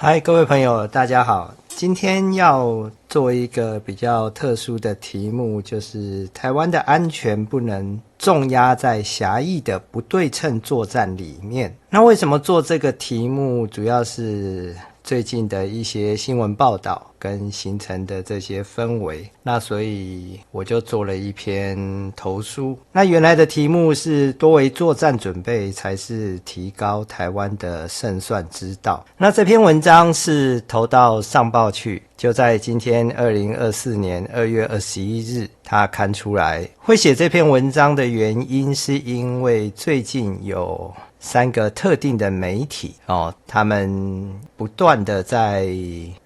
嗨，各位朋友，大家好。今天要做一个比较特殊的题目，就是台湾的安全不能重压在狭义的不对称作战里面。那为什么做这个题目？主要是最近的一些新闻报道跟形成的这些氛围，那所以我就做了一篇投书。那原来的题目是多为作战准备才是提高台湾的胜算之道。那这篇文章是投到上报去，就在今天2024年2月21日它刊出来。会写这篇文章的原因是因为最近有3个特定的媒体他们不断的在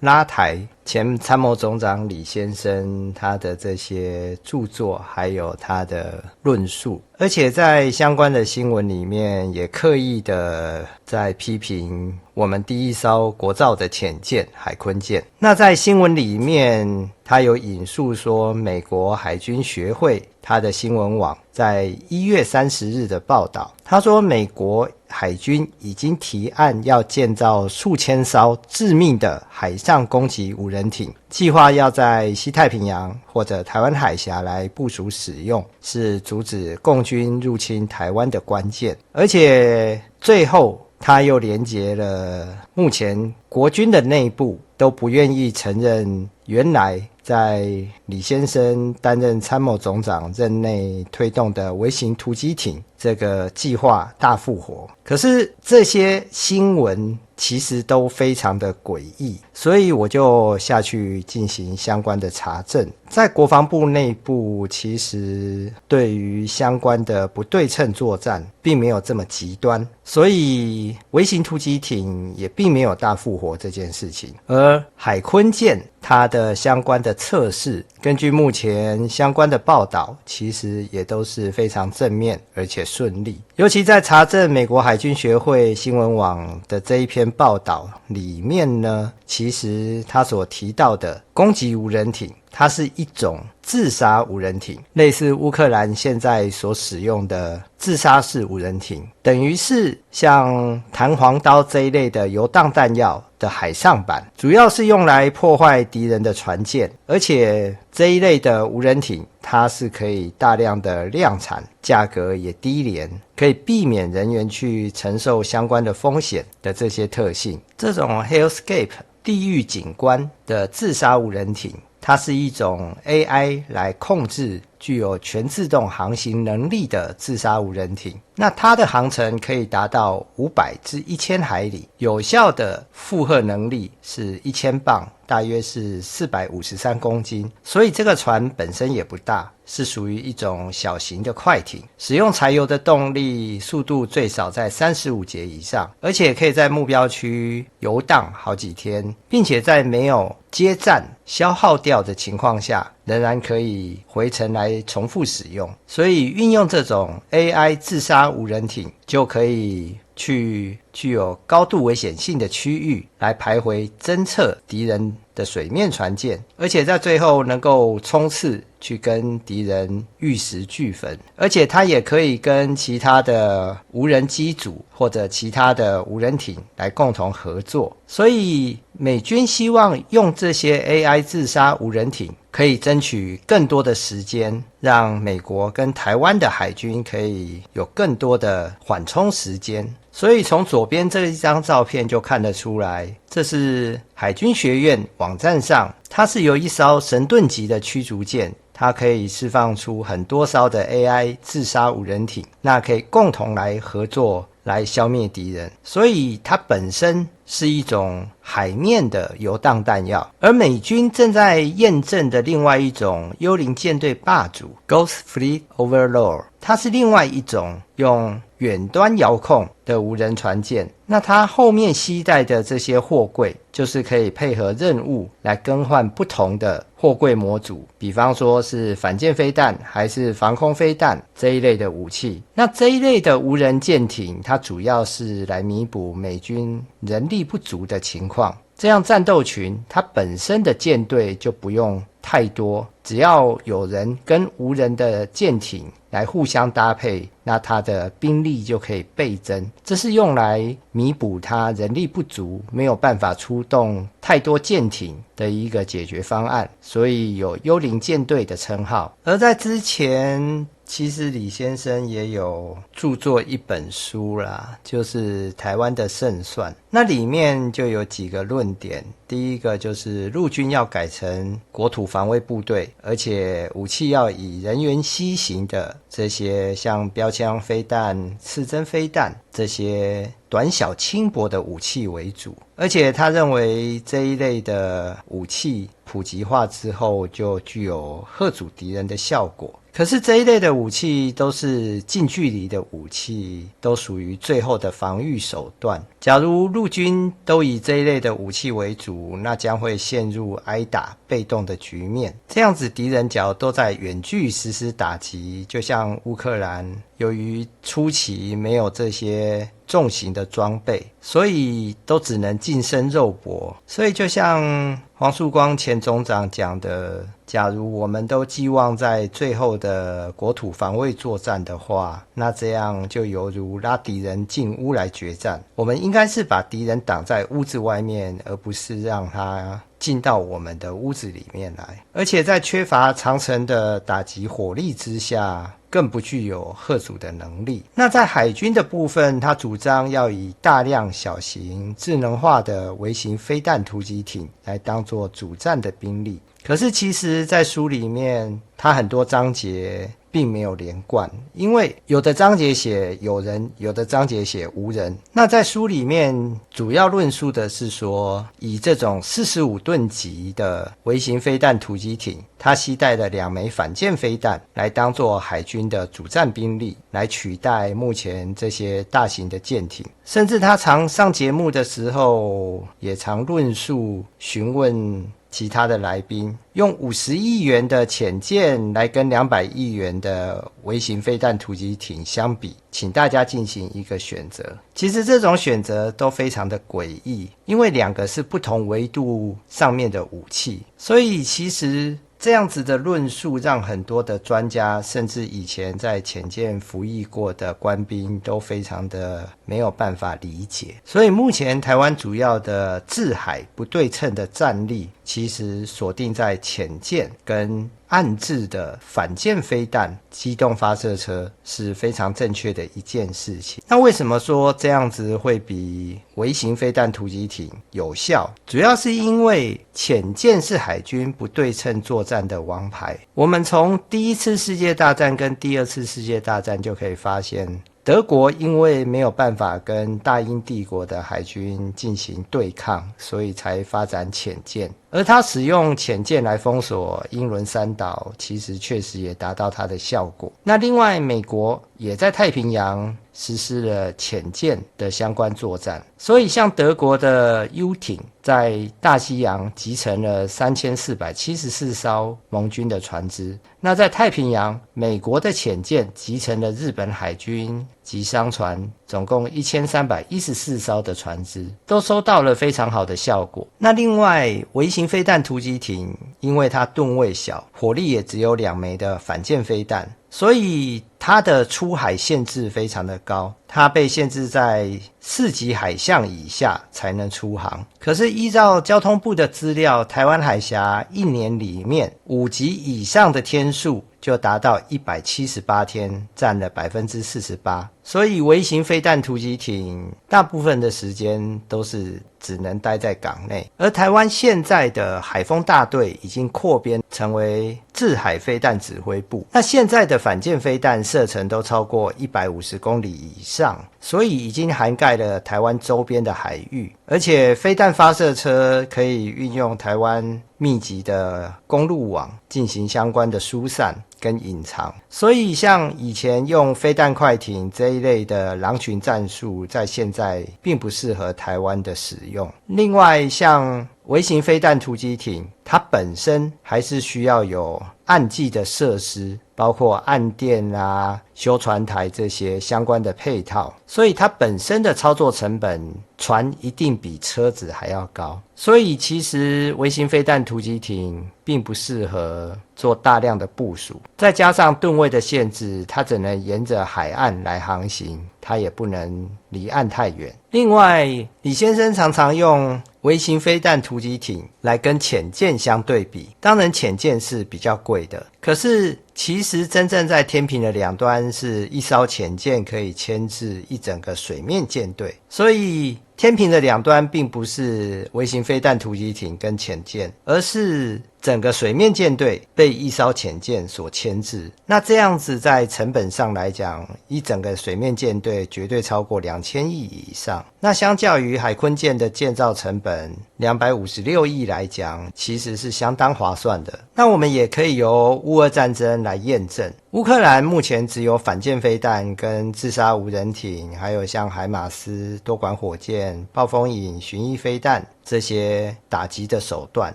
拉抬前参谋总长李先生他的这些著作还有他的论述，而且在相关的新闻里面也刻意的在批评我们第一艘国造的潜舰海鲲舰。那在新闻里面他有引述说美国海军学会他的新闻网在1月30日的报道，他说美国海军已经提案要建造数千艘致命的海上攻击无人艇，计划要在西太平洋或者台湾海峡来部署使用，是阻止共军入侵台湾的关键。而且最后他又连结了目前国军的内部都不愿意承认原来在李先生担任参谋总长任内推动的微型突击艇这个计划大复活。可是这些新闻其实都非常的诡异，所以我就下去进行相关的查证。在国防部内部其实对于相关的不对称作战并没有这么极端，所以微型突击艇也并没有大复活这件事情。而海鲲舰它的相关的测试，根据目前相关的报道，其实也都是非常正面而且顺利。尤其在查证美国海军学会新闻网的这一篇报道里面呢，其实他所提到的攻击无人艇，它是一种自杀无人艇，类似乌克兰现在所使用的自杀式无人艇，等于是像弹簧刀这一类的游荡弹药的海上版，主要是用来破坏敌人的船舰。而且这一类的无人艇它是可以大量的量产，价格也低廉，可以避免人员去承受相关的风险的这些特性。这种 Hellscape 地狱警官的自杀无人艇，它是一种 AI 来控制具有全自动航行能力的自杀无人艇。那它的航程可以达到500至1000海里，有效的负荷能力是1000磅，大约是453公斤。所以这个船本身也不大，是属于一种小型的快艇，使用柴油的动力，速度最少在35节以上，而且可以在目标区游荡好几天，并且在没有接站消耗掉的情况下，仍然可以回程来重复使用。所以运用这种 AI 自杀无人艇，就可以去具有高度危险性的区域来徘徊侦测敌人的水面船舰，而且在最后能够冲刺去跟敌人玉石俱焚。而且它也可以跟其他的无人机组或者其他的无人艇来共同合作。所以美军希望用这些 AI 自杀无人艇可以争取更多的时间，让美国跟台湾的海军可以有更多的缓冲时间。所以从左边这一张照片就看得出来，这是海军学院网站上，它是由一艘神盾级的驱逐舰，它可以释放出很多艘的 AI 自杀无人艇，那可以共同来合作来消灭敌人。所以它本身是一种海面的游荡弹药。而美军正在验证的另外一种幽灵舰队霸主 Ghost Fleet Overlord， 它是另外一种用远端遥控的无人船舰。那它后面携带的这些货柜，就是可以配合任务来更换不同的货柜模组，比方说是反舰飞弹还是防空飞弹这一类的武器。那这一类的无人舰艇，它主要是来弥补美军人力不足的情况。这样战斗群它本身的舰队就不用太多，只要有人跟无人的舰艇来互相搭配，那它的兵力就可以倍增。这是用来弥补它人力不足，没有办法出动太多舰艇的一个解决方案，所以有幽灵舰队的称号。而在之前，其实李先生也有著作一本书啦，就是台湾的胜算。那里面就有几个论点，第一个就是陆军要改成国土防卫部队，而且武器要以人员西行的这些像标枪飞弹、刺针飞弹这些短小轻薄的武器为主，而且他认为这一类的武器普及化之后就具有吓阻敌人的效果。可是这一类的武器都是近距离的武器，都属于最后的防御手段。假如陆军都以这一类的武器为主，那将会陷入挨打被动的局面。这样子敌人假如都在远距实施打击，就像乌克兰由于初期没有这些重型的装备，所以都只能近身肉搏。所以就像黄树光前总长讲的，假如我们都寄望在最后的国土防卫作战的话，那这样就犹如拉敌人进屋来决战。我们应该是把敌人挡在屋子外面，而不是让他进到我们的屋子里面来。而且在缺乏长程的打击火力之下，更不具有吓阻的能力。那在海军的部分，他主张要以大量小型智能化的微型飞弹突击艇来当作主战的兵力。可是其实在书里面，他很多章节并没有连贯，因为有的章节写有人，有的章节写无人。那在书里面主要论述的是说，以这种45吨级的微型飞弹突击艇，它携带了2枚反舰飞弹来当作海军的主战兵力，来取代目前这些大型的舰艇。甚至他常上节目的时候，也常论述询问其他的来宾，用50亿元的潜舰来跟200亿元的微型飞弹突击艇相比，请大家进行一个选择。其实这种选择都非常的诡异，因为2个是不同维度上面的武器，所以其实这样子的论述让很多的专家，甚至以前在潜舰服役过的官兵都非常的没有办法理解。所以目前台湾主要的制海不对称的战力，其实锁定在潜舰跟暗制的反舰飞弹机动发射车是非常正确的一件事情。那为什么说这样子会比微型飞弹突击艇有效？主要是因为潜舰是海军不对称作战的王牌。我们从第1次世界大战跟第2次世界大战就可以发现，德国因为没有办法跟大英帝国的海军进行对抗，所以才发展潜舰。而他使用潜舰来封锁英伦三岛，其实确实也达到它的效果。那另外，美国也在太平洋实施了潜舰的相关作战，所以像德国的 U 艇在大西洋集成了3474艘盟军的船只。那在太平洋，美国的潜舰集成了日本海军及商船总共1314艘的船只，都收到了非常好的效果。那另外，微型飞弹突击艇因为它吨位小，火力也只有2枚的反舰飞弹，所以它的出海限制非常的高，它被限制在4级海象以下才能出航。可是依照交通部的资料，台湾海峡1年里面5级以上的天数就达到178天，占了 48%。所以微型飞弹突击艇大部分的时间都是只能待在港内。而台湾现在的海锋大队已经扩编成为制海飞弹指挥部，那现在的反舰飞弹射程都超过150公里以上，所以已经涵盖了台湾周边的海域。而且飞弹发射车可以运用台湾密集的公路网进行相关的疏散跟隐藏，所以像以前用飞弹快艇这一类的狼群战术，在现在并不适合台湾的使用。另外，像微型飞弹突击艇它本身还是需要有岸基的设施，包括岸垫啊、修船台这些相关的配套，所以它本身的操作成本，船一定比车子还要高。所以其实微型飞弹突击艇并不适合做大量的部署，再加上吨位的限制，它只能沿着海岸来航行，它也不能离岸太远。另外，李先生常常用微型飞弹突击艇来跟潜舰相对比，当然潜舰是比较贵的，可是其实真正在天平的两端是一艘潜舰可以牵制一整个水面舰队，所以天平的两端并不是微型飞弹突击艇跟潜舰，而是整个水面舰队被一艘潜舰所牵制。那这样子在成本上来讲，一整个水面舰队绝对超过2000亿以上。那相较于海鲲舰的建造成本256亿来讲，其实是相当划算的。那我们也可以由乌俄战争来验证，乌克兰目前只有反舰飞弹跟自杀无人艇，还有像海马斯、多管火箭、暴风影、巡弋飞弹这些打击的手段，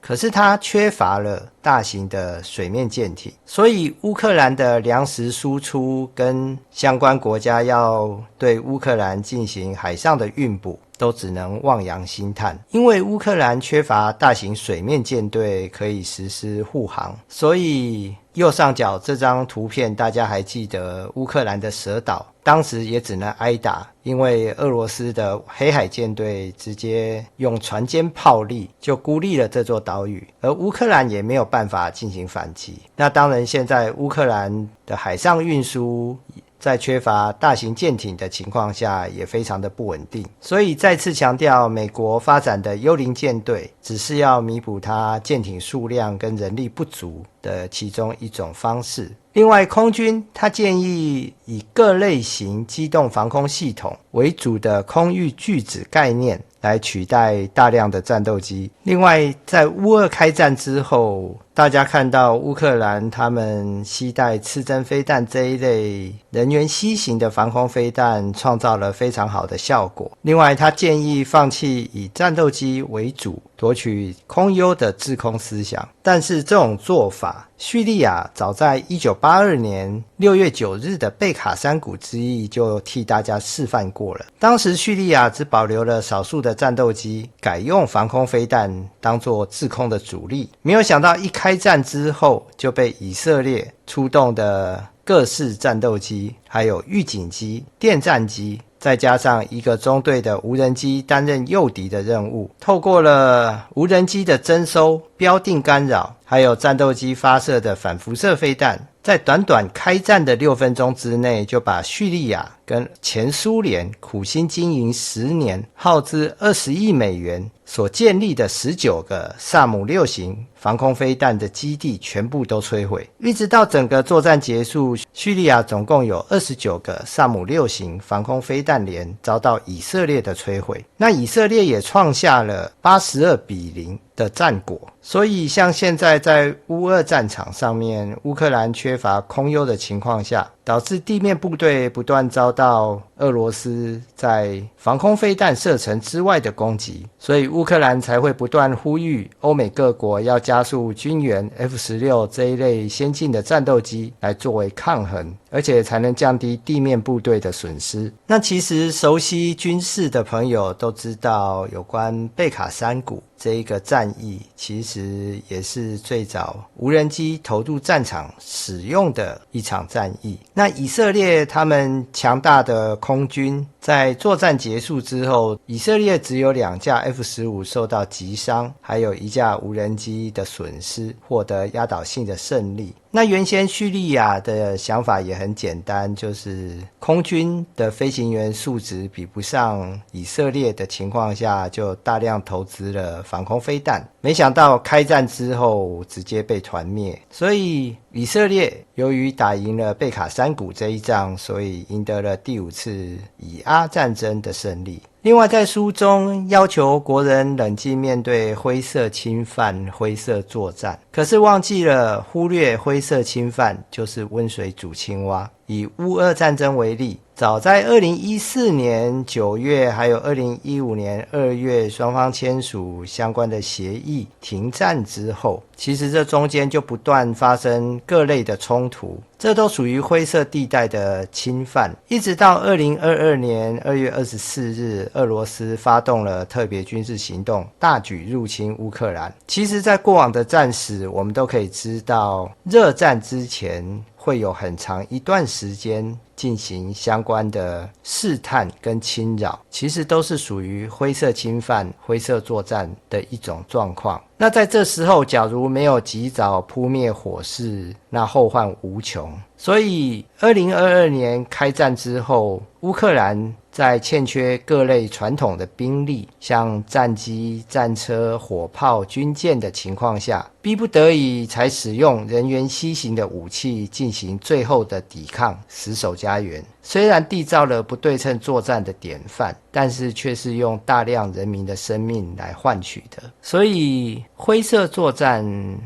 可是它缺乏了大型的水面舰艇，所以乌克兰的粮食输出跟相关国家要对乌克兰进行海上的运补，都只能望洋兴叹，因为乌克兰缺乏大型水面舰队可以实施护航，所以右上角这张图片大家还记得乌克兰的蛇岛当时也只能挨打，因为俄罗斯的黑海舰队直接用船坚炮利就孤立了这座岛屿，而乌克兰也没有办法进行反击。那当然现在乌克兰的海上运输在缺乏大型舰艇的情况下也非常的不稳定，所以再次强调，美国发展的幽灵舰队只是要弥补它舰艇数量跟人力不足的其中一种方式。另外，空军他建议以各类型机动防空系统为主的空域拒止概念来取代大量的战斗机。另外，在乌俄开战之后，大家看到乌克兰他们携带刺针飞弹这一类人员吸型的防空飞弹创造了非常好的效果。另外，他建议放弃以战斗机为主，夺取空优的制空思想。但是这种做法，叙利亚早在1982年6月9日的贝卡山谷之役就替大家示范过了。当时叙利亚只保留了少数的战斗机，改用防空飞弹当作制空的主力。没有想到一开战之后，就被以色列出动的各式战斗机，还有预警机、电战机，再加上一个中队的无人机担任诱敌的任务，透过了无人机的征收、标定干扰，还有战斗机发射的反辐射飞弹，在短短开战的6分钟之内，就把叙利亚跟前苏联苦心经营10年、耗资20亿美元所建立的19个萨姆6型防空飞弹的基地全部都摧毁。一直到整个作战结束，叙利亚总共有29个萨姆6型防空飞弹连遭到以色列的摧毁。那以色列也创下了82-0的战果。所以像现在在乌俄战场上面，乌克兰缺乏空优的情况下，导致地面部队不断遭到俄罗斯在防空飞弹射程之外的攻击，所以乌克兰才会不断呼吁欧美各国要加速军援 F-16 这一类先进的战斗机来作为抗衡，而且才能降低地面部队的损失。那其实熟悉军事的朋友都知道，有关贝卡山谷这一个战役，其实也是最早无人机投入战场使用的一场战役。那以色列他们强大的空军在作战结束之后，以色列只有2架 F-15 受到击伤，还有1架无人机的损失，获得压倒性的胜利。那原先叙利亚的想法也很简单，就是空军的飞行员素质比不上以色列的情况下，就大量投资了防空飞弹。没想到开战之后直接被团灭，所以以色列由于打赢了贝卡山谷这一仗，所以赢得了第5次以阿战争的胜利。另外在书中要求国人冷静面对灰色侵犯、灰色作战，可是忘记了忽略灰色侵犯就是温水煮青蛙。以乌俄战争为例，早早在2014年9月还有2015年2月双方签署相关的协议停战之后，其实这中间就不断发生各类的冲突，这都属于灰色地带的侵犯，一直到2022年2月24日，俄罗斯发动了特别军事行动，大举入侵乌克兰。其实在过往的战史，我们都可以知道，热战之前会有很长一段时间进行相关的试探跟侵扰，其实都是属于灰色侵犯、灰色作战的一种状况。那在这时候，假如没有及早扑灭火势，那后患无穷。所以2022年开战之后，乌克兰在欠缺各类传统的兵力，像战机、战车、火炮、军舰的情况下，逼不得已才使用人员西行的武器进行最后的抵抗，死守家园。虽然缔造了不对称作战的典范，但是却是用大量人民的生命来换取的。所以灰色作战、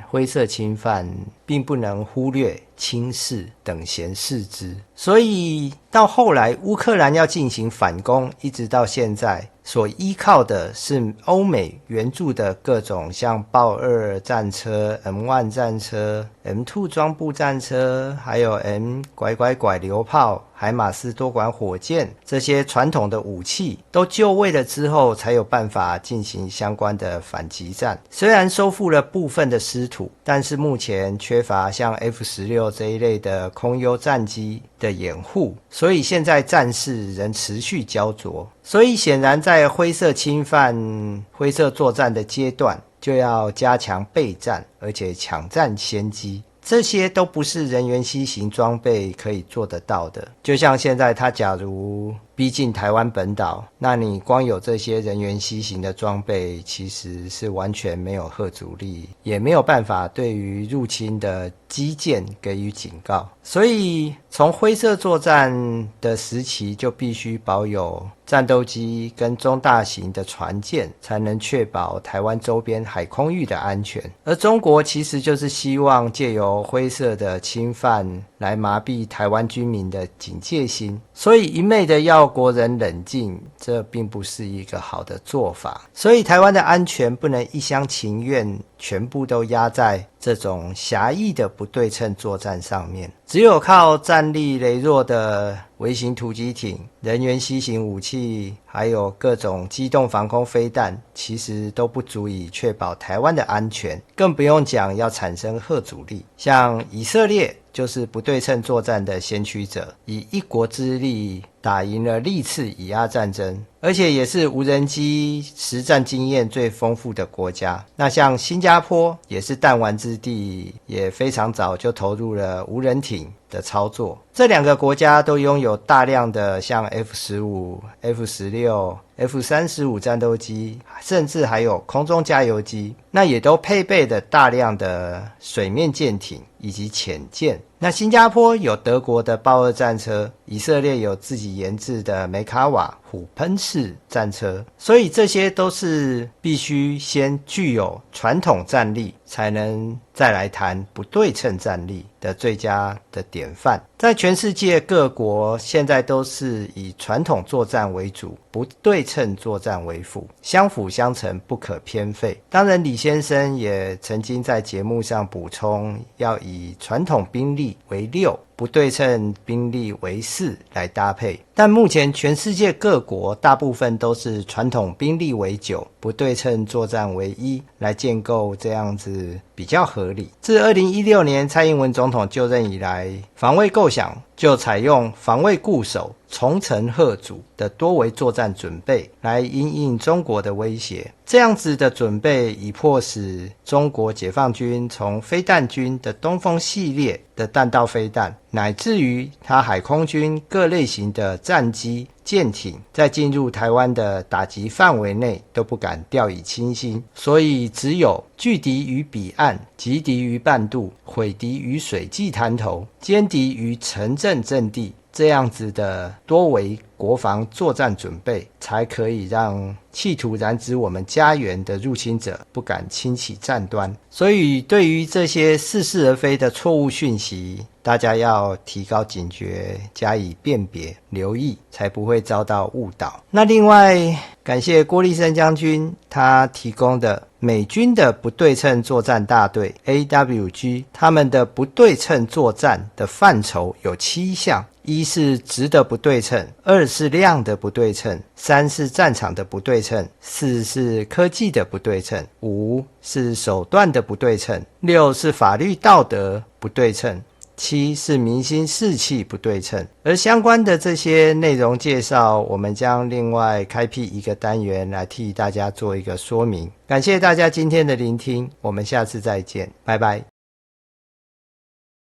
灰色侵犯并不能忽略、轻视、等闲视之。所以到后来乌克兰要进行反攻，一直到现在所依靠的是欧美援助的各种像豹2战车、M1 战车、M2 装步战车，还有 M 流炮、海马斯多管火箭，这些传统的武器都就位了之后，才有办法进行相关的反击战。虽然收复了部分的失土，但是目前缺乏像 F-16这一类的空优战机的掩护，所以现在战事仍持续焦灼。所以显然在灰色侵犯、灰色作战的阶段，就要加强备战，而且抢占先机。这些都不是人员西行装备可以做得到的。就像现在他假如逼近台湾本岛，那你光有这些人员西行的装备，其实是完全没有吓阻力，也没有办法对于入侵的基建给予警告。所以从灰色作战的时期就必须保有战斗机跟中大型的船舰，才能确保台湾周边海空域的安全。而中国其实就是希望借由灰色的侵犯来麻痹台湾军民的警戒心，所以一昧的要国人冷静，这并不是一个好的做法。所以台湾的安全不能一厢情愿全部都压在这种狭义的不对称作战上面，只有靠战力羸弱的微型突击艇、人员西行武器，还有各种机动防空飞弹，其实都不足以确保台湾的安全，更不用讲要产生吓阻力。像以色列就是不对称作战的先驱者，以一国之力打赢了历次以阿战争，而且也是无人机实战经验最丰富的国家。那像新加坡也是弹丸之地，也非常早就投入了无人艇的操作。这两个国家都拥有大量的像 F-15、F-16、F-35 战斗机，甚至还有空中加油机，那也都配备了大量的水面舰艇以及潜舰。那新加坡有德国的豹2战车，以色列有自己研制的梅卡瓦虎喷式战车，所以这些都是必须先具有传统战力，才能再来谈不对称战力的最佳的典范。在全世界各国现在都是以传统作战为主，不对称作战为辅，相辅相成，不可偏废。当然李先生也曾经在节目上补充，要以传统兵力为6，不对称兵力为4来搭配。但目前全世界各国大部分都是传统兵力为9，不对称作战为1来建构，这样子比较合理。自2016年蔡英文总统就任以来，防卫构想就采用防卫固守、重层吓阻的多维作战准备来因应中国的威胁。这样子的准备已迫使中国解放军从飞弹军的东风系列的弹道飞弹，乃至于它海空军各类型的战机、舰艇，在进入台湾的打击范围内都不敢掉以轻心。所以只有拒敌于彼岸，击敌于半渡，毁敌于水际滩头，歼敌于城镇阵地，这样子的多维国防作战准备，才可以让企图染指我们家园的入侵者不敢轻启战端。所以对于这些似是而非的错误讯息，大家要提高警觉，加以辨别留意，才不会遭到误导。那另外感谢郭立生将军他提供的美军的不对称作战大队 AWG， 他们的不对称作战的范畴有7项，一是质的不对称，二是量的不对称，三是战场的不对称，四是科技的不对称，五是手段的不对称，六是法律道德不对称，七是民心士气不对称。而相关的这些内容介绍，我们将另外开辟一个单元来替大家做一个说明。感谢大家今天的聆听，我们下次再见，拜拜。